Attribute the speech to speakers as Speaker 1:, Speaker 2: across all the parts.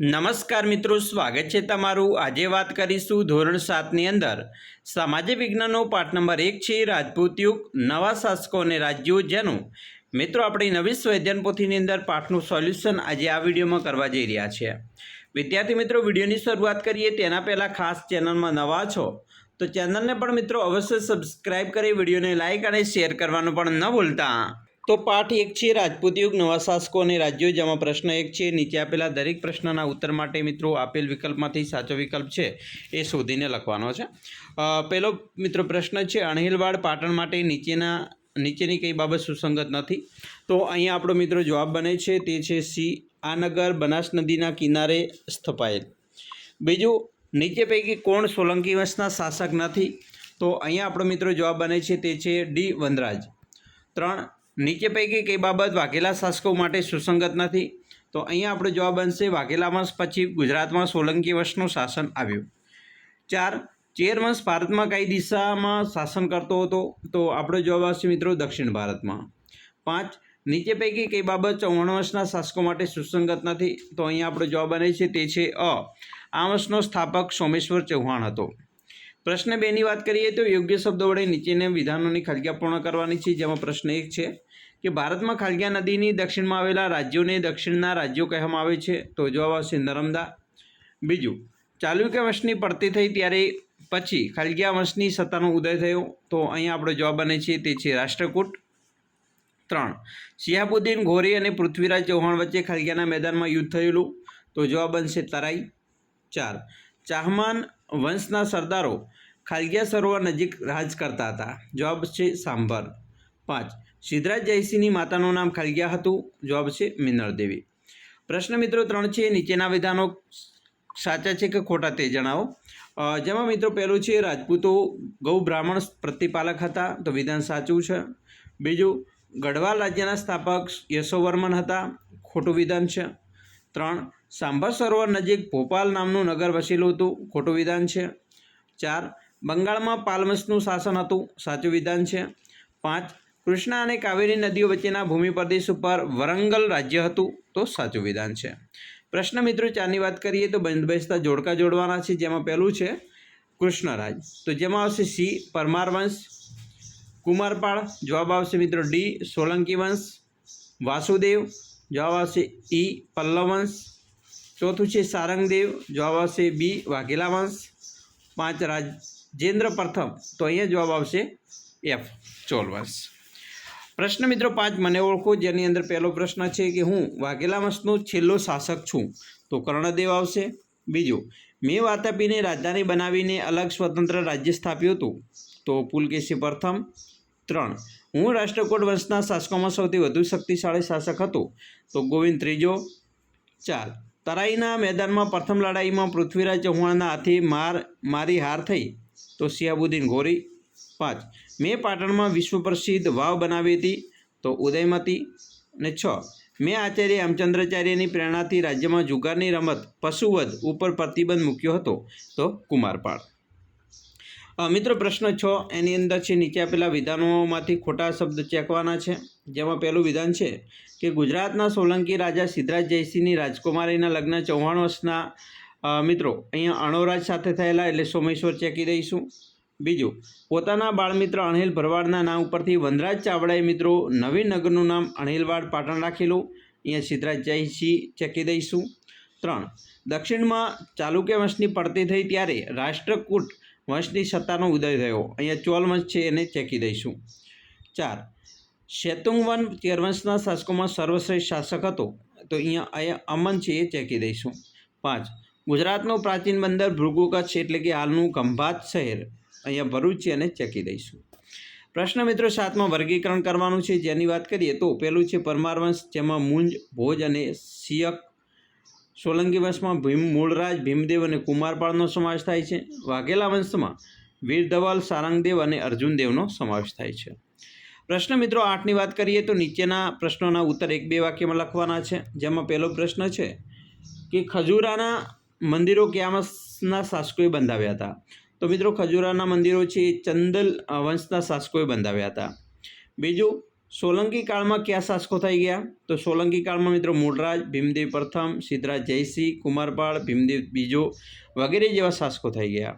Speaker 1: નમસ્કાર મિત્રો, સ્વાગત છે તમારું। આજે વાત કરીશું ધોરણ 7ની અંદર સામાજિક વિજ્ઞાનનો પાઠ નંબર 1 છે રાજપૂત યુગ, નવા શાસકો અને રાજ્યો, જેનું મિત્રો આપણી નવી સ્વાધ્યાયન પોથીની અંદર પાઠનું સોલ્યુશન આજે આ વિડીયોમાં કરવા જઈ રહ્યા છે। વિદ્યાર્થી મિત્રો, વિડીયોની શરૂઆત કરીએ તેના પહેલાં ખાસ ચેનલમાં નવા છો તો ચેનલને પણ મિત્રો અવશ્ય સબસ્ક્રાઇબ કરી વિડીયોને લાઇક અને શેર કરવાનું પણ ન ભૂલતા। તો પાઠ 1 છે રાજપૂત યુગ, નવા શાસકો અને રાજ્યો, જેમાં પ્રશ્ન 1 છે। નીચે આપેલા દરેક પ્રશ્નના ઉત્તર માટે મિત્રો આપેલ વિકલ્પમાંથી સાચો વિકલ્પ છે એ શોધીને લખવાનો છે। પહેલો મિત્રો પ્રશ્ન છે, અણહિલવાડ પાટણ માટે નીચેની કઈ બાબત સુસંગત નથી? તો અહીંયા આપણો મિત્રો જવાબ બને છે તે છે સી, આ નગર બનાસ નદીના કિનારે સ્થપાયેલ। બીજું, નીચે પૈકી કોણ સોલંકી વંશના શાસક નથી? તો અહીંયા આપણો મિત્રો જવાબ બને છે તે છે ડી, વનરાજ। 3, નીચે પૈકી કઈ બાબત વાઘેલા શાસકો માટે સુસંગત નથી? તો અહીંયા આપણો જવાબ બનશે વાઘેલા વંશ પછી ગુજરાતમાં સોલંકી વંશનું શાસન આવ્યું। 4, ચેર વંશ ભારતમાં કઈ દિશામાં શાસન કરતો હતો? તો આપણો જવાબ આવશે મિત્રો દક્ષિણ ભારતમાં। 5, નીચે પૈકી કઈ બાબત ચૌહાણ વંશના શાસકો માટે સુસંગત નથી? તો અહીંયા આપણો જવાબ બને છે તે છે અ, આ વંશનો સ્થાપક સોમેશ્વર ચૌહાણ હતો। પ્રશ્ન 2ની વાત કરીએ તો યોગ્ય શબ્દો વડે નીચેના વિધાનોની ખાલિયા પૂર્ણ કરવાની છે, જેમાં પ્રશ્ન 1 છે કે ભારતમાં ખાલિયા નદીની દક્ષિણમાં આવેલા રાજ્યોને દક્ષિણના રાજ્યો કહેવામાં આવે છે? તો જવાબ આવશે નર્મદા। બીજું, ચાલુક્ય વંશની પડતી થઈ ત્યારે પછી ખાલિયા વંશની સત્તાનો ઉદય થયો? તો અહીંયા આપણો જવાબ બને છે તે છે રાષ્ટ્રકૂટ। 3, શિહાબુદ્દીન ઘોરી અને પૃથ્વીરાજ ચૌહાણ વચ્ચે ખાલિયાના મેદાનમાં યુદ્ધ થયેલું? તો જવાબ બનશે તરાઈ। 4, ચાહમાન વંશના સરદારો ખાલિયા સરોવર નજીક રાજ કરતા હતા? જવાબ છે સાંભર। 5, સિદ્ધરાજ જયસિંહની માતાનું નામ ખાલિયા હતું? જવાબ છે મિનળદેવી। પ્રશ્ન મિત્રો 3 છે, નીચેના વિધાનો સાચા છે કે ખોટા તે જણાવો। જેમાં મિત્રો પહેલું છે રાજપૂતો ગૌ બ્રાહ્મણ પ્રતિપાલક હતા? તો વિધાન સાચું છે। બીજું, ગઢવાલ રાજ્યના સ્થાપક યશોવર્મન હતા? ખોટું વિધાન છે। 3, સાંભર સરોવર નજીક ભોપાલ નામનું નગર વસેલું હતું? ખોટું વિધાન છે। 4, બંગાળમાં પાલ વંશનું શાસન હતું? સાચું વિધાન છે। 5, કૃષ્ણા અને કાવેરી નદીઓ વચ્ચેના ભૂમિ પ્રદેશ ઉપર વરંગલ રાજ્ય હતું? તો સાચું વિધાન છે। પ્રશ્ન મિત્રો 4ની વાત કરીએ તો બંધબેસતા જોડકા જોડવાના છે, જેમાં પહેલું છે કૃષ્ણરાજ, તો જેમાં આવશે સી, પરમાર વંશ। કુમારપાળ, જવાબ આવશે મિત્રો ડી, સોલંકી વંશ। વાસુદેવ, જવાબ આવશે ઈ, પલ્લવ વંશ। ચોથું છે સારંગદેવ, જવાબ આવશે બી, વાઘેલા વંશ। 5, રાજેન્દ્ર પ્રથમ, તો અહીંયા જવાબ આવશે એફ, ચોલ વંશ। પ્રશ્ન મિત્રો 5, મને ઓળખો, જેની અંદર પહેલો પ્રશ્ન છે કે હું વાઘેલા વંશનો છેલ્લો શાસક છું? તો કર્ણદેવ આવશે। બીજું, મેં વાતાપીને રાજધાની બનાવીને અલગ સ્વતંત્ર રાજ્ય સ્થાપ્યું હતું? તો પુલકેશી પ્રથમ। 3, હું રાષ્ટ્રકૂટ વંશના શાસકોમાં સૌથી વધુ શક્તિશાળી શાસક હતો? તો ગોવિંદ ત્રીજો। 4, તરાઈના મેદાનમાં પ્રથમ લડાઈમાં પૃથ્વીરાજ ચૌહાણના હાથે મારી હાર થઈ? તો શિહાબુદ્દીન ઘોરી। 5, મેં પાટણમાં વિશ્વ પ્રસિદ્ધ વાવ બનાવી હતી? તો ઉદયમતી। અને 6, મેં આચાર્ય હેમચંદ્રાચાર્યની પ્રેરણાથી રાજ્યમાં જુગારની રમત પશુવધ ઉપર પ્રતિબંધ મૂક્યો હતો? તો કુમારપાળ। મિત્રો પ્રશ્ન 6 એની અંદર છે નીચે આપેલા વિધાનોમાંથી ખોટા શબ્દ ચેકવાના છે, જેમાં પહેલું વિધાન છે કે ગુજરાતના સોલંકી રાજા સિદ્ધરાજ જયસિંહની રાજકુમારીના લગ્ન ચૌહાણ વંશના મિત્રો અહીંયા અણોરાજ સાથે થયેલા, એટલે સોમેશ્વર ચેકી દઈશું। બીજું, પોતાના બાળમિત્ર અણહિલ ભરવાડના નામ ઉપરથી વનરાજ ચાવડાએ મિત્રો નવીન નગરનું નામ અણહિલવાડ પાટણ રાખેલું? અહીંયા સિદ્ધરાજ જયસિંહ ચેકી દઈશું। 3, દક્ષિણમાં ચાલુક્ય વંશની પડતી થઈ ત્યારે રાષ્ટ્રકૂટ વંશની સત્તાનો ઉદય થયો? અહીંયા ચોલ વંશ છે એને ચેકી દઈશું। 4, શેતુંગવન ચેરવંશના શાસકોમાં સર્વશ્રેષ્ઠ શાસક હતો? તો અહીંયા અમન છે એ ચેકી દઈશું। 5, ગુજરાતનું પ્રાચીન બંદર ભૃગુ કચ્છ એટલે કે હાલનું ખંભાત શહેર? અહીંયા ભરૂચ છે અને ચેકી દઈશું। પ્રશ્ન મિત્રો 7માં વર્ગીકરણ કરવાનું છે, જેની વાત કરીએ તો પહેલું છે પરમાર વંશ, જેમાં મુંજ, ભોજ અને સિયક। સોલંકી વંશમાં મૂળરાજ, ભીમદેવ અને કુમારપાળનો સમાવેશ થાય છે। વાઘેલા વંશમાં વીર ધવલ, સારંગદેવ અને અર્જુનદેવનો સમાવેશ થાય છે। પ્રશ્ન મિત્રો 8ની વાત કરીએ તો નીચેના પ્રશ્નોના ઉત્તર 1-2 વાક્યમાં લખવાના છે, જેમાં પહેલો પ્રશ્ન છે કે ખજૂરાના મંદિરો કયા વંશના શાસકોએ બંધાવ્યા હતા? તો મિત્રો ખજૂરાના મંદિરો છે એ ચંદલ વંશના શાસકોએ બંધાવ્યા હતા। બીજું, સોલંકી કાળમાં કયા શાસકો થઈ ગયા? તો સોલંકી કાળમાં મિત્રો મૂળરાજ, ભીમદેવ પ્રથમ, સિદ્ધરાજ જયસિંહ, કુમારપાળ, ભીમદેવ બીજો વગેરે જેવા શાસકો થઈ ગયા.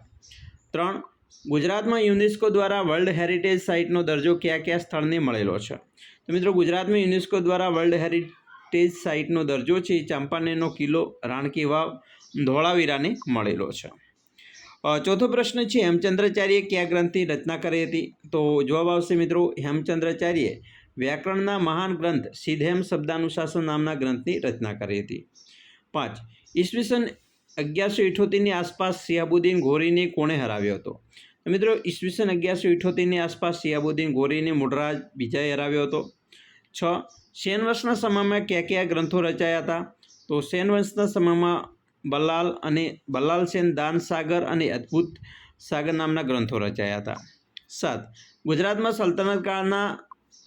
Speaker 1: 3. ગુજરાતમાં યુનેસ્કો દ્વારા વર્લ્ડ હેરિટેજ સાઇટનો દરજ્જો કયા કયા સ્થળને મળેલો છે? તો મિત્રો ગુજરાતમાં યુનેસ્કો દ્વારા વર્લ્ડ હેરિટેજ સાઇટનો દરજ્જો છે ચાંપાનેરનો કિલ્લો, રાણકી વાવ, ધોળાવીરાને મળેલો છે. ચોથો પ્રશ્ન છે, હેમચંદ્રાચાર્યએ કયા ગ્રંથની રચના કરી હતી? તો જવાબ આવશે મિત્રો હેમચંદ્રાચાર્યએ વ્યાકરણના મહાન ગ્રંથ સિદ્ધહેમ શબ્દાનુશાસન નામના ગ્રંથની રચના કરી હતી. 5. ઈસવીસન 1178ની આસપાસ શિહાબુદ્દીન ઘોરીને કોણે હરાવ્યો હતો? તો મિત્રો ઈસવીસન 1178ની આસપાસ શિહાબુદ્દીન ઘોરીને મૂળરાજ બીજાએ હરાવ્યો હતો. 6. સેન વંશના સમયમાં કયા કયા ગ્રંથો રચાયા હતા? તો સેન વંશના સમયમાં બલ્લાલ સેન દાન સાગર અને અદ્ભુત સાગર નામના ગ્રંથો રચાયા હતા. 7. ગુજરાતમાં સલ્તનત કાળના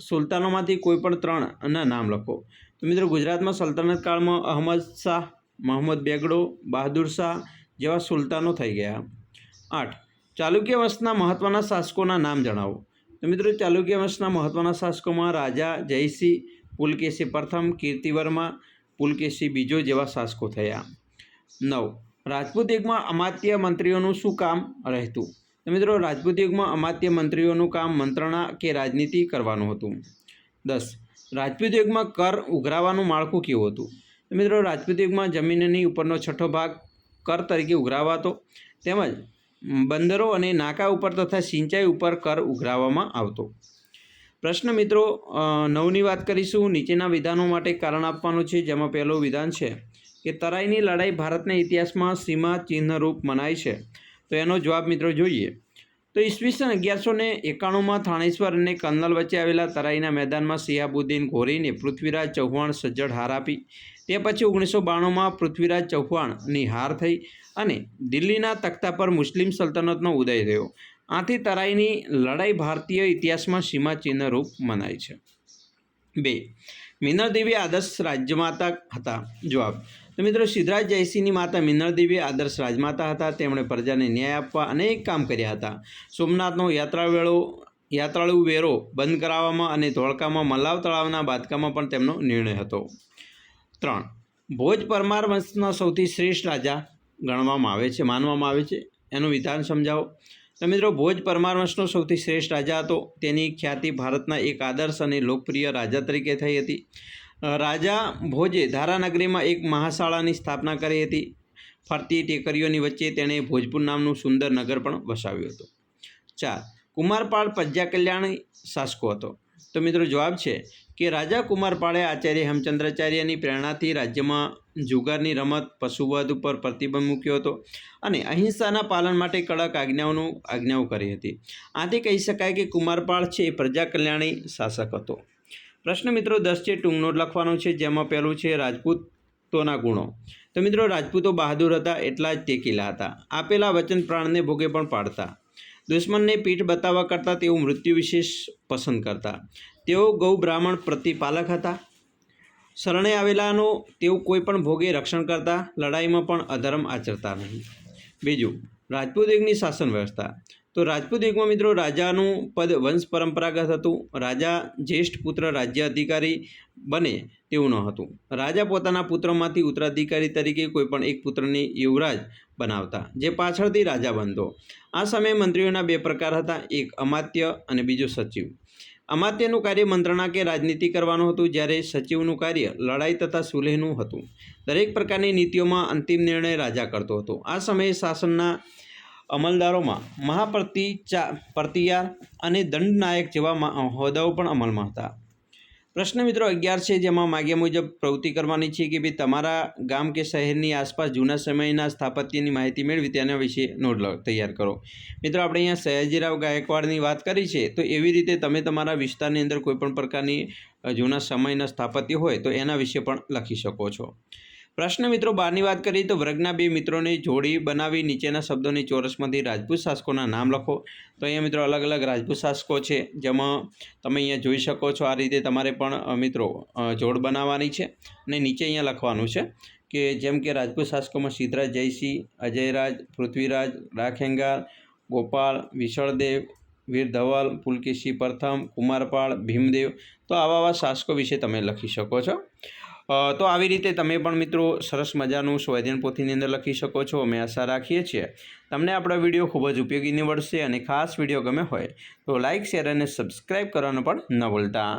Speaker 1: સુલતાનોમાંથી કોઈ પણ 3ના નામ લખો. તો મિત્રો ગુજરાતમાં સલ્તનત કાળમાં અહમદ શાહ, મહમ્મદ બેગડો, બહાદુર શાહ જેવા સુલતાનો થઈ ગયા. 8. ચાલુક્ય વંશના મહત્ત્વના શાસકોના નામ જણાવો. તો મિત્રો ચાલુક્ય વંશના મહત્ત્વના શાસકોમાં રાજા જયસિંહ, પુલકેશી પ્રથમ, કીર્તિવર્મા, પુલકેશી બીજો જેવા શાસકો થયા. 9. રાજપૂત યુગમાં અમાત્ય મંત્રીઓનું શું કામ રહેતું? તો મિત્રો રાજપૂત યુગમાં અમાત્ય મંત્રીઓનું કામ મંત્રણા કે રાજનીતિ કરવાનું હતું. 10. રાજપૂત યુગમાં કર ઉઘરાવવાનું માળખું કેવું હતું? તો મિત્રો રાજપૂત યુગમાં જમીનની ઉપરનો છઠ્ઠો ભાગ કર તરીકે ઉઘરાવાતો, તેમજ બંદરો અને નાકા ઉપર તથા સિંચાઈ ઉપર કર ઉઘરાવવામાં આવતો. પ્રશ્ન મિત્રો 9ની વાત કરીશું. નીચેના વિધાનો માટે કારણ આપવાનું છે, જેમાં પહેલું વિધાન છે કે તરાઈની લડાઈ ભારતના ઇતિહાસમાં સીમા ચિહ્નરૂપ મનાય છે. તો એનો જવાબ મિત્રો જોઈએ તો ઈસવીસન 1191માં થાણેશ્વર અને કન્નલ વચ્ચે આવેલા તરાઈના મેદાનમાં શિહાબુદ્દીન ઘોરીને પૃથ્વીરાજ ચૌહાણ સજ્જડ હાર આપી. તે પછી 1992માં પૃથ્વીરાજ ચૌહાણની હાર થઈ અને દિલ્હીના તખ્તા પર મુસ્લિમ સલ્તનતનો ઉદય થયો. આથી તરાઈની લડાઈ ભારતીય ઇતિહાસમાં સીમા ચિહ્નરૂપ મનાય છે. 2. મિનળ દેવી આદર્શ રાજમાતા હતા. જવાબ તો મિત્રો સિદ્ધરાજ જયસિંહની માતા મિનળ દેવી આદર્શ રાજમાતા હતા. તેમણે પ્રજાને ન્યાય આપવા અનેક કામ કર્યા હતા. સોમનાથનો યાત્રાળુ વેરો બંધ કરાવવામાં અને ધોળકામાં મલાવ તળાવના બાંધકામમાં પણ તેમનો નિર્ણય હતો. 3. ભોજ પરમાર વંશના સૌથી શ્રેષ્ઠ રાજા માનવામાં આવે છે. એનું વિધાન સમજાવો. તો મિત્રો ભોજ પરમાર વંશનો સૌથી શ્રેષ્ઠ રાજા હતો. તેની ખ્યાતિ ભારતના એક આદર્શ અને લોકપ્રિય રાજા તરીકે થઈ હતી. રાજા ભોજે ધારાનગરીમાં એક મહાશાળાની સ્થાપના કરી હતી. ફરતી ટેકરીઓની વચ્ચે તેણે ભોજપુર નામનું સુંદર નગર પણ વસાવ્યું હતું. 4. કુમારપાળ પ્રજા કલ્યાણી શાસકો હતો. તો મિત્રો જવાબ છે કે રાજા કુમારપાળે આચાર્ય હેમચંદ્રાચાર્યની પ્રેરણાથી રાજ્યમાં જુગારની રમત, પશુવધ ઉપર પ્રતિબંધ મૂક્યો હતો અને અહિંસાના પાલન માટે કડક આજ્ઞાઓ કરી હતી. આથી કહી શકાય કે કુમારપાળ છે એ પ્રજા કલ્યાણી શાસક હતો. પ્રશ્ન મિત્રો 10 છે, ટૂંક નોટ લખવાનો છે, જેમાં પહેલું છે રાજપૂતોના ગુણો. તો મિત્રો રાજપૂતો બહાદુર હતા, એટલા જ ટેકીલા હતા. આપેલા વચન પ્રાણને ભોગે પણ પાડતા. દુશ્મનને પીઠ બતાવવા કરતાં તેઓ મૃત્યુ વિશેષ પસંદ કરતા. તેઓ ગૌ બ્રાહ્મણ પ્રતિપાલક હતા. શરણે આવેલાનો તેઓ કોઈ પણ ભોગે રક્ષણ કરતા. લડાઈમાં પણ અધર્મ આચરતા નહીં. બીજું, રાજપૂત યુગની શાસન વ્યવસ્થા. તો રાજપૂત યુગમાં મિત્રો રાજાનું પદ વંશ પરંપરાગત હતું. રાજા જ્યેષ્ઠ પુત્ર રાજ્ય અધિકારી બને તેવું ન હતું. રાજા પોતાના પુત્રમાંથી ઉત્તરાધિકારી તરીકે કોઈપણ એક પુત્રને યુવરાજ બનાવતા, જે પાછળથી રાજા બનતો. આ સમયે મંત્રીઓના 2 પ્રકાર હતા, એક અમાત્ય અને બીજો સચિવ. અમાત્યનું કાર્ય મંત્રણા કે રાજનીતિ કરવાનું હતું, જ્યારે સચિવનું કાર્ય લડાઈ તથા સુલેહનું હતું. દરેક પ્રકારની નીતિઓમાં અંતિમ નિર્ણય રાજા કરતો હતો. આ સમયે શાસનના અમલદારોમાં મહાપ્રતિયાર અને દંડનાયક જેવા હોદ્દાઓ પણ અમલમાં હતા. પ્રશ્ન મિત્રો 11 છે, જેમાં માગ્યા મુજબ પ્રવૃત્તિ કરવાની છે કે ભાઈ તમારા ગામ કે શહેરની આસપાસ જૂના સમયના સ્થાપત્યની માહિતી મેળવી તેના વિશે નોટ તૈયાર કરો. મિત્રો આપણે અહીંયા સયાજીરાવ ગાયકવાડની વાત કરી છે, તો એવી રીતે તમે તમારા વિસ્તારની અંદર કોઈપણ પ્રકારની જૂના સમયના સ્થાપત્ય હોય તો એના વિશે પણ લખી શકો છો. પ્રશ્ન મિત્રો 12ની વાત કરીએ તો વર્ગના 2 મિત્રોની જોડી બનાવી નીચેના શબ્દોની ચોરસમાંથી રાજપૂત શાસકોના નામ લખો. તો અહીંયા મિત્રો અલગ અલગ રાજપૂત શાસકો છે, જેમાં તમે અહીંયા જોઈ શકો છો. આ રીતે તમારે પણ મિત્રો જોડ બનાવવાની છે અને નીચે અહીંયા લખવાનું છે કે જેમ કે રાજપૂત શાસકોમાં સિદ્ધરાજ જયસિંહ, અજયરાજ, પૃથ્વીરાજ, રાખેંગાર, ગોપાળ, વિશળદેવ, વીર ધવલ, પુલકેશી પ્રથમ, કુમારપાળ, ભીમદેવ, તો આવા શાસકો વિશે તમે લખી શકો છો. તો આવી રીતે તમે પણ મિત્રો સરસ મજાનું સ્વાધ્યાયન પોથીની અંદર લખી શકો છો. અમે આશા રાખીએ છીએ તમને આપણો વિડીયો ખૂબ જ ઉપયોગી નીવડશે અને ખાસ વિડીયો ગમે હોય તો લાઇક, શેર અને સબસ્ક્રાઈબ કરવાનું પણ ન ભૂલતા.